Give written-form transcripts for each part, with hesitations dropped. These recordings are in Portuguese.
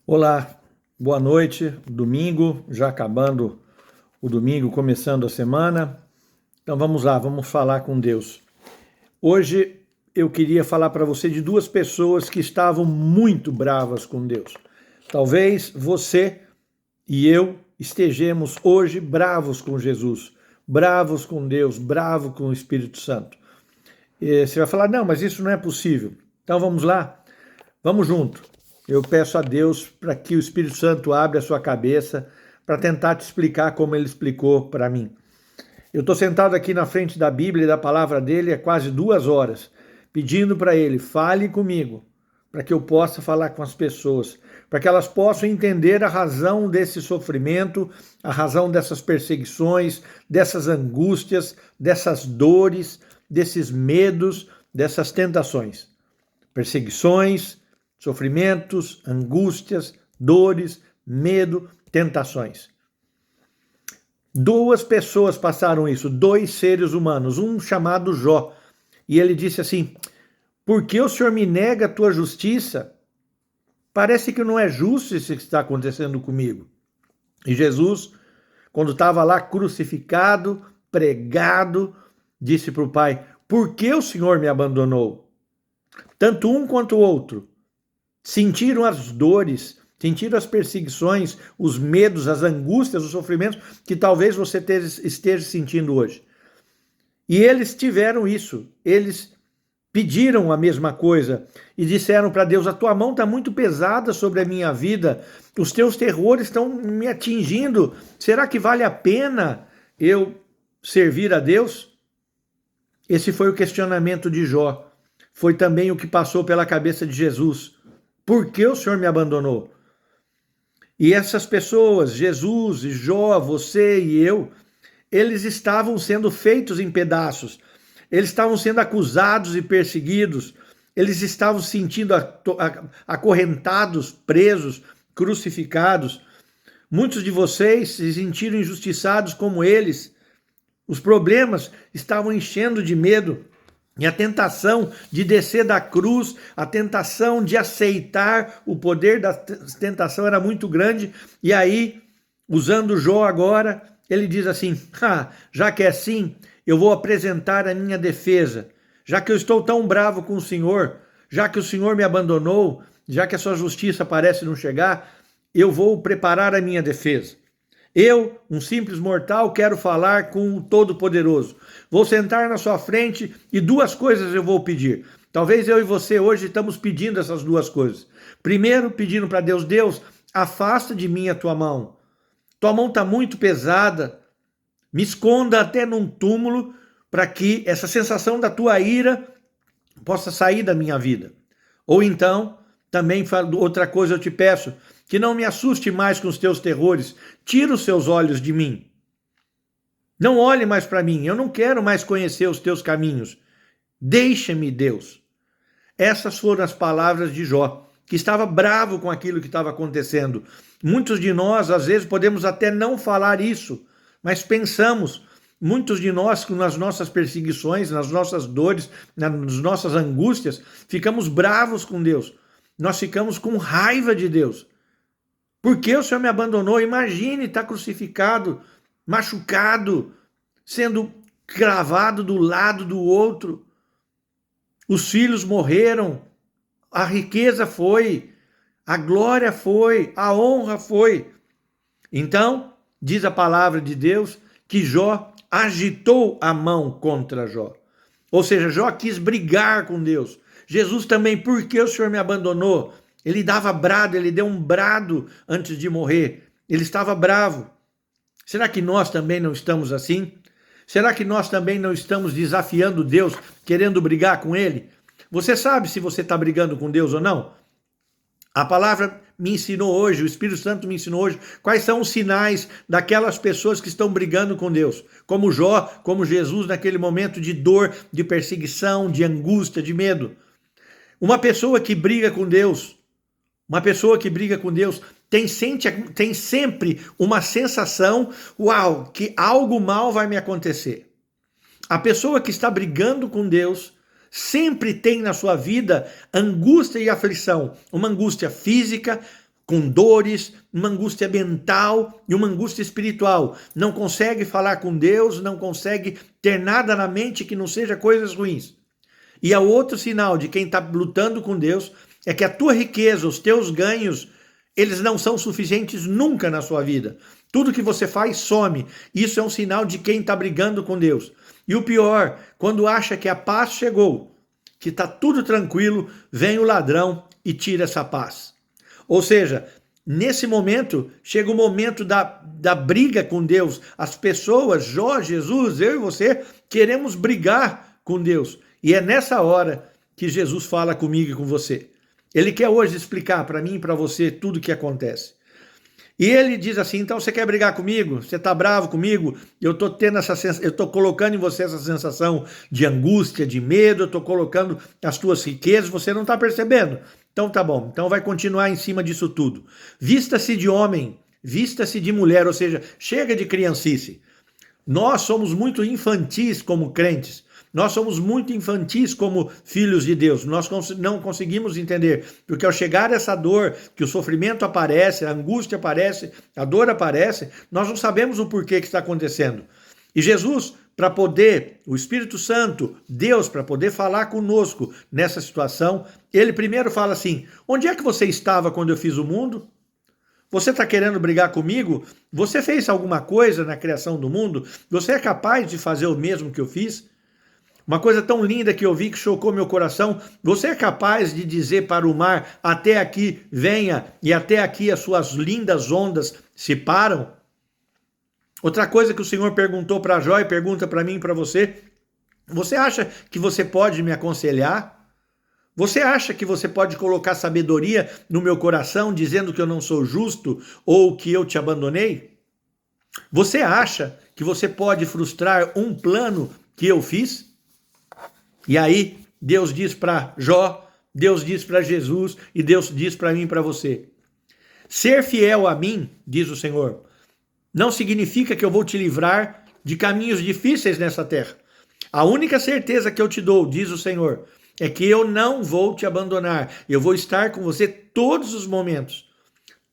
Olá, boa noite, domingo, já acabando o domingo, começando a semana. Então vamos lá, vamos falar com Deus. Hoje eu queria falar para você de duas pessoas que estavam muito bravas com Deus. Talvez você e eu estejamos hoje bravos com Jesus, bravos com Deus, bravos com o Espírito Santo. E você vai falar, não, mas isso não é possível. Então vamos lá, vamos junto. Eu peço a Deus para que o Espírito Santo abra a sua cabeça para tentar te explicar como ele explicou para mim. Eu estou sentado aqui na frente da Bíblia e da palavra dele há quase 2 horas, pedindo para ele, fale comigo, para que eu possa falar com as pessoas, para que elas possam entender a razão desse sofrimento, a razão dessas perseguições, dessas angústias, dessas dores, desses medos, dessas tentações. Perseguições, sofrimentos, angústias, dores, medo, tentações. Duas pessoas passaram isso, dois seres humanos, um chamado Jó. E ele disse assim, por que o Senhor me nega a tua justiça? Parece que não é justo isso que está acontecendo comigo. E Jesus, quando estava lá crucificado, pregado, disse para o Pai, por que o Senhor me abandonou? Tanto um quanto o outro sentiram as dores, sentiram as perseguições, os medos, as angústias, os sofrimentos que talvez você esteja sentindo hoje. E eles tiveram isso, eles pediram a mesma coisa e disseram para Deus, a tua mão está muito pesada sobre a minha vida, os teus terrores estão me atingindo, será que vale a pena eu servir a Deus? Esse foi o questionamento de Jó, foi também o que passou pela cabeça de Jesus. Por que o Senhor me abandonou? E essas pessoas, Jesus, Jó, você e eu, eles estavam sendo feitos em pedaços, eles estavam sendo acusados e perseguidos, eles estavam se sentindo acorrentados, presos, crucificados. Muitos de vocês se sentiram injustiçados como eles. Os problemas estavam enchendo de medo. E a tentação de descer da cruz, a tentação de aceitar o poder da tentação era muito grande. E aí, usando Jó agora, ele diz assim, já que é assim, eu vou apresentar a minha defesa. Já que eu estou tão bravo com o Senhor, já que o Senhor me abandonou, já que a sua justiça parece não chegar, eu vou preparar a minha defesa. Eu, um simples mortal, quero falar com o Todo-Poderoso. Vou sentar na sua frente e duas coisas eu vou pedir. Talvez eu e você hoje estamos pedindo essas duas coisas. Primeiro, pedindo para Deus, Deus, afasta de mim a tua mão. Tua mão está muito pesada. Me esconda até num túmulo para que essa sensação da tua ira possa sair da minha vida. Ou então, também outra coisa eu te peço, que não me assuste mais com os teus terrores, tira os seus olhos de mim. Não olhe mais para mim, eu não quero mais conhecer os teus caminhos. Deixa-me, Deus. Essas foram as palavras de Jó, que estava bravo com aquilo que estava acontecendo. Muitos de nós, às vezes, podemos até não falar isso, mas pensamos, muitos de nós, nas nossas perseguições, nas nossas dores, nas nossas angústias, ficamos bravos com Deus. Nós ficamos com raiva de Deus. Por que o Senhor me abandonou? Imagine estar crucificado, machucado, sendo cravado do lado do outro. Os filhos morreram, a riqueza foi, a glória foi, a honra foi. Então, diz a palavra de Deus, que Jó agitou a mão contra Jó. Ou seja, Jó quis brigar com Deus. Jesus também, por que o Senhor me abandonou? Ele dava brado, ele deu um brado antes de morrer. Ele estava bravo. Será que nós também não estamos assim? Será que nós também não estamos desafiando Deus, querendo brigar com Ele? Você sabe se você está brigando com Deus ou não? A palavra me ensinou hoje, o Espírito Santo me ensinou hoje, quais são os sinais daquelas pessoas que estão brigando com Deus. Como Jó, como Jesus naquele momento de dor, de perseguição, de angústia, de medo. Uma pessoa que briga com Deus, tem sempre uma sensação, uau, que algo mal vai me acontecer. A pessoa que está brigando com Deus sempre tem na sua vida angústia e aflição, uma angústia física, com dores, uma angústia mental e uma angústia espiritual. Não consegue falar com Deus, não consegue ter nada na mente que não seja coisas ruins. E é outro sinal de quem está lutando com Deus é que a tua riqueza, os teus ganhos, eles não são suficientes nunca na sua vida. Tudo que você faz some. Isso é um sinal de quem está brigando com Deus. E o pior, quando acha que a paz chegou, que está tudo tranquilo, vem o ladrão e tira essa paz. Ou seja, nesse momento, chega o momento da briga com Deus. As pessoas, Jó, Jesus, eu e você, queremos brigar com Deus. E é nessa hora que Jesus fala comigo e com você. Ele quer hoje explicar para mim e para você tudo o que acontece. E ele diz assim, então você quer brigar comigo? Você está bravo comigo? Eu estou colocando em você essa sensação de angústia, de medo, eu estou colocando as tuas riquezas, você não está percebendo. Então tá bom, então vai continuar em cima disso tudo. Vista-se de homem, vista-se de mulher, ou seja, chega de criancice. Nós somos muito infantis como crentes. Nós somos muito infantis como filhos de Deus. Nós não conseguimos entender. Porque ao chegar essa dor, que o sofrimento aparece, a angústia aparece, a dor aparece, nós não sabemos o porquê que está acontecendo. E Jesus, para poder, o Espírito Santo, Deus, para poder falar conosco nessa situação, ele primeiro fala assim, onde é que você estava quando eu fiz o mundo? Você está querendo brigar comigo? Você fez alguma coisa na criação do mundo? Você é capaz de fazer o mesmo que eu fiz? Uma coisa tão linda que eu vi que chocou meu coração. Você é capaz de dizer para o mar, até aqui venha, e até aqui as suas lindas ondas se param? Outra coisa que o Senhor perguntou para Jó e pergunta para mim e para você, você acha que você pode me aconselhar? Você acha que você pode colocar sabedoria no meu coração dizendo que eu não sou justo ou que eu te abandonei? Você acha que você pode frustrar um plano que eu fiz? E aí, Deus diz para Jó, Deus diz para Jesus e Deus diz para mim e para você. Ser fiel a mim, diz o Senhor, não significa que eu vou te livrar de caminhos difíceis nessa terra. A única certeza que eu te dou, diz o Senhor, é que eu não vou te abandonar. Eu vou estar com você todos os momentos.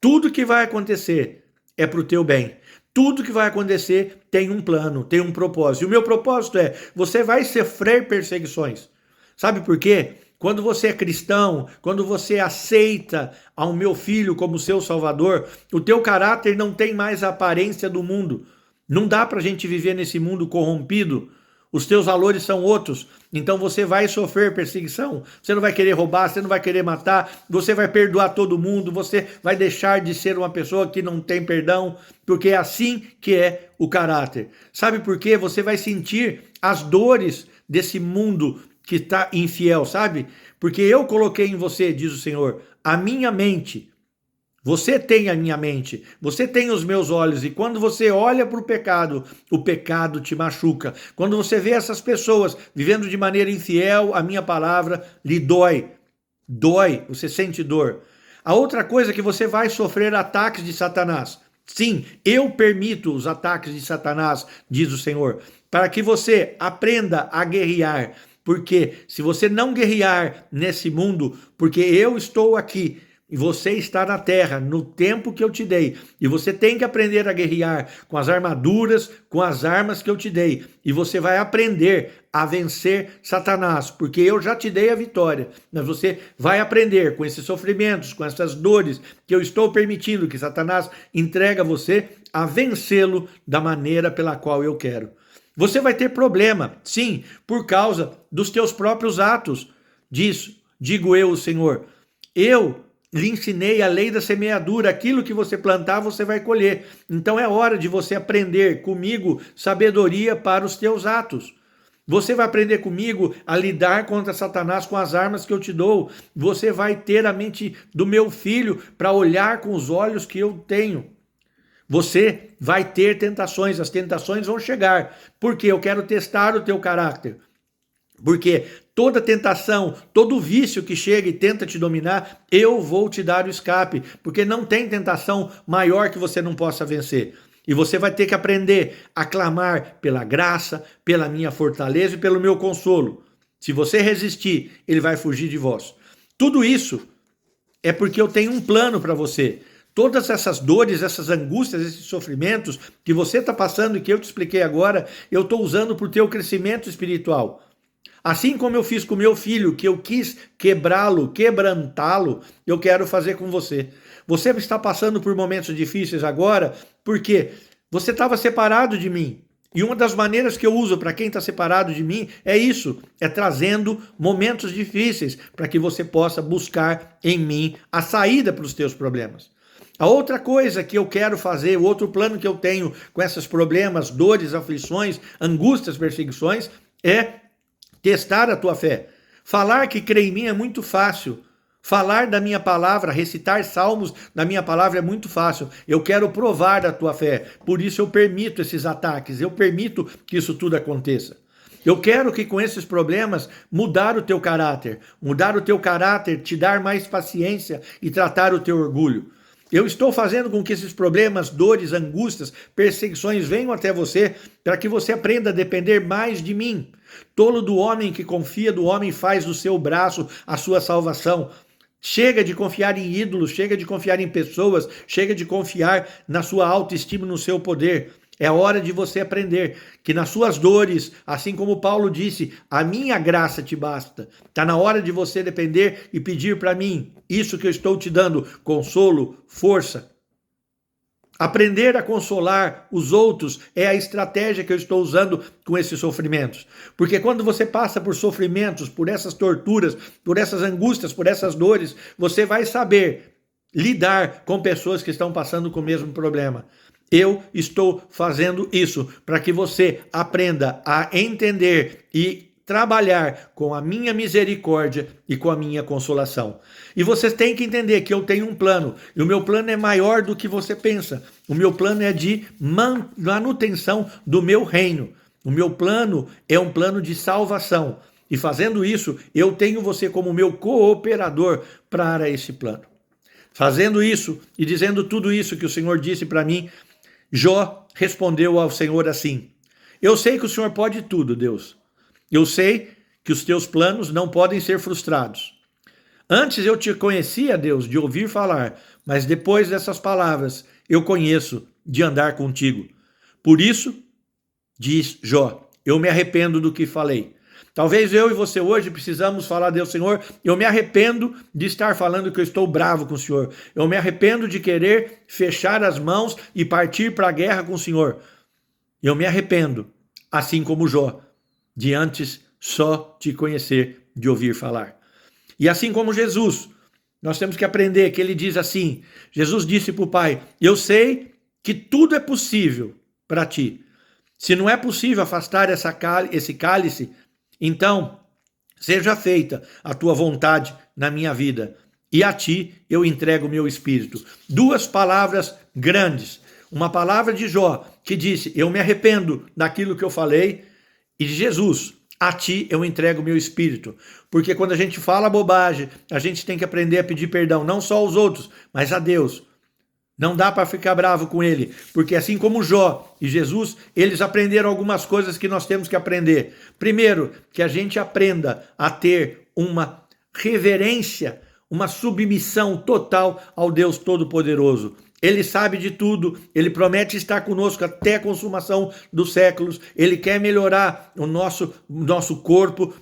Tudo que vai acontecer é para o teu bem. Tudo que vai acontecer tem um plano, tem um propósito. E o meu propósito é, você vai sofrer perseguições. Sabe por quê? Quando você é cristão, quando você aceita ao meu filho como seu salvador, o teu caráter não tem mais a aparência do mundo. Não dá para a gente viver nesse mundo corrompido. Os teus valores são outros, então você vai sofrer perseguição, você não vai querer roubar, você não vai querer matar, você vai perdoar todo mundo, você vai deixar de ser uma pessoa que não tem perdão, porque é assim que é o caráter. Sabe por quê? Você vai sentir as dores desse mundo que está infiel, sabe? Porque eu coloquei em você, diz o Senhor, a minha mente. Você tem a minha mente, você tem os meus olhos, e quando você olha para o pecado te machuca. Quando você vê essas pessoas vivendo de maneira infiel, a minha palavra lhe dói. Dói, você sente dor. A outra coisa é que você vai sofrer ataques de Satanás. Sim, eu permito os ataques de Satanás, diz o Senhor, para que você aprenda a guerrear. Porque se você não guerrear nesse mundo, porque eu estou aqui, e você está na terra, no tempo que eu te dei. E você tem que aprender a guerrear com as armaduras, com as armas que eu te dei. E você vai aprender a vencer Satanás, porque eu já te dei a vitória. Mas você vai aprender com esses sofrimentos, com essas dores que eu estou permitindo que Satanás entregue a você, a vencê-lo da maneira pela qual eu quero. Você vai ter problema, sim, por causa dos teus próprios atos. Digo eu, o Senhor. Eu lhe ensinei a lei da semeadura, aquilo que você plantar, você vai colher. Então é hora de você aprender comigo sabedoria para os teus atos. Você vai aprender comigo a lidar contra Satanás com as armas que eu te dou. Você vai ter a mente do meu filho para olhar com os olhos que eu tenho. Você vai ter tentações, as tentações vão chegar, porque eu quero testar o teu caráter. Porque toda tentação, todo vício que chega e tenta te dominar, eu vou te dar o escape, porque não tem tentação maior que você não possa vencer. E você vai ter que aprender a clamar pela graça, pela minha fortaleza e pelo meu consolo. Se você resistir, ele vai fugir de vós. Tudo isso é porque eu tenho um plano para você. Todas essas dores, essas angústias, esses sofrimentos que você está passando e que eu te expliquei agora, eu estou usando para o teu crescimento espiritual. Assim como eu fiz com meu filho, que eu quis quebrá-lo, quebrantá-lo, eu quero fazer com você. Você está passando por momentos difíceis agora porque você estava separado de mim. E uma das maneiras que eu uso para quem está separado de mim é isso, é trazendo momentos difíceis para que você possa buscar em mim a saída para os teus problemas. A outra coisa que eu quero fazer, o outro plano que eu tenho com esses problemas, dores, aflições, angústias, perseguições, é testar a tua fé. Falar que crê em mim é muito fácil. Falar da minha palavra, recitar salmos da minha palavra é muito fácil. Eu quero provar da tua fé. Por isso eu permito esses ataques. Eu permito que isso tudo aconteça. Eu quero que com esses problemas mudar o teu caráter. Mudar o teu caráter, te dar mais paciência e tratar o teu orgulho. Eu estou fazendo com que esses problemas, dores, angústias, perseguições venham até você para que você aprenda a depender mais de mim. Tolo do homem que confia do homem faz do seu braço a sua salvação. Chega de confiar em ídolos, chega de confiar em pessoas, chega de confiar na sua autoestima, no seu poder. É hora de você aprender que nas suas dores, assim como Paulo disse, a minha graça te basta. Está na hora de você depender e pedir para mim isso que eu estou te dando, consolo, força. Aprender a consolar os outros é a estratégia que eu estou usando com esses sofrimentos. Porque quando você passa por sofrimentos, por essas torturas, por essas angústias, por essas dores, você vai saber lidar com pessoas que estão passando com o mesmo problema. Eu estou fazendo isso para que você aprenda a entender e trabalhar com a minha misericórdia e com a minha consolação. E você tem que entender que eu tenho um plano, e o meu plano é maior do que você pensa. O meu plano é de manutenção do meu reino. O meu plano é um plano de salvação. E fazendo isso, eu tenho você como meu cooperador para esse plano. Fazendo isso e dizendo tudo isso que o Senhor disse para mim, Jó respondeu ao Senhor assim: eu sei que o Senhor pode tudo, Deus. Eu sei que os teus planos não podem ser frustrados. Antes eu te conhecia, Deus, de ouvir falar, mas depois dessas palavras eu conheço de andar contigo. Por isso, diz Jó, eu me arrependo do que falei. Talvez eu e você hoje precisamos falar, Deus, Senhor, eu me arrependo de estar falando que eu estou bravo com o Senhor. Eu me arrependo de querer fechar as mãos e partir para a guerra com o Senhor. Eu me arrependo, assim como Jó, de antes só te conhecer, de ouvir falar. E assim como Jesus, nós temos que aprender que ele diz assim, Jesus disse para o Pai, eu sei que tudo é possível para ti. Se não é possível afastar esse cálice, então seja feita a tua vontade na minha vida. E a ti eu entrego o meu espírito. Duas palavras grandes. Uma palavra de Jó, que disse, eu me arrependo daquilo que eu falei, e de Jesus, a ti eu entrego o meu espírito. Porque quando a gente fala bobagem, a gente tem que aprender a pedir perdão, não só aos outros, mas a Deus. Não dá para ficar bravo com ele, porque assim como Jó e Jesus, eles aprenderam algumas coisas que nós temos que aprender. Primeiro, que a gente aprenda a ter uma reverência, uma submissão total ao Deus Todo-Poderoso. Ele sabe de tudo, ele promete estar conosco até a consumação dos séculos, ele quer melhorar o nosso corpo,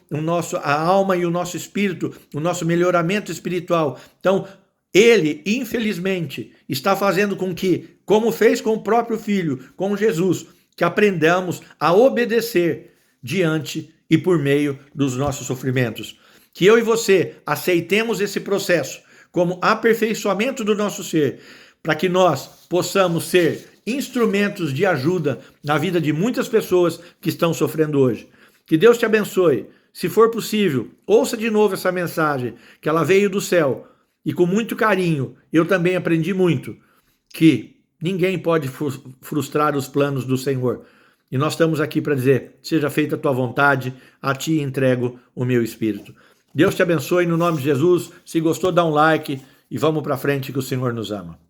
a alma e o nosso espírito, o nosso melhoramento espiritual. Então, ele, infelizmente, está fazendo com que, como fez com o próprio Filho, com Jesus, que aprendamos a obedecer diante e por meio dos nossos sofrimentos. Que eu e você aceitemos esse processo como aperfeiçoamento do nosso ser, para que nós possamos ser instrumentos de ajuda na vida de muitas pessoas que estão sofrendo hoje. Que Deus te abençoe. Se for possível, ouça de novo essa mensagem, que ela veio do céu. E com muito carinho, eu também aprendi muito, que ninguém pode frustrar os planos do Senhor. E nós estamos aqui para dizer, seja feita a tua vontade, a ti entrego o meu espírito. Deus te abençoe no nome de Jesus. Se gostou, dá um like e vamos para frente que o Senhor nos ama.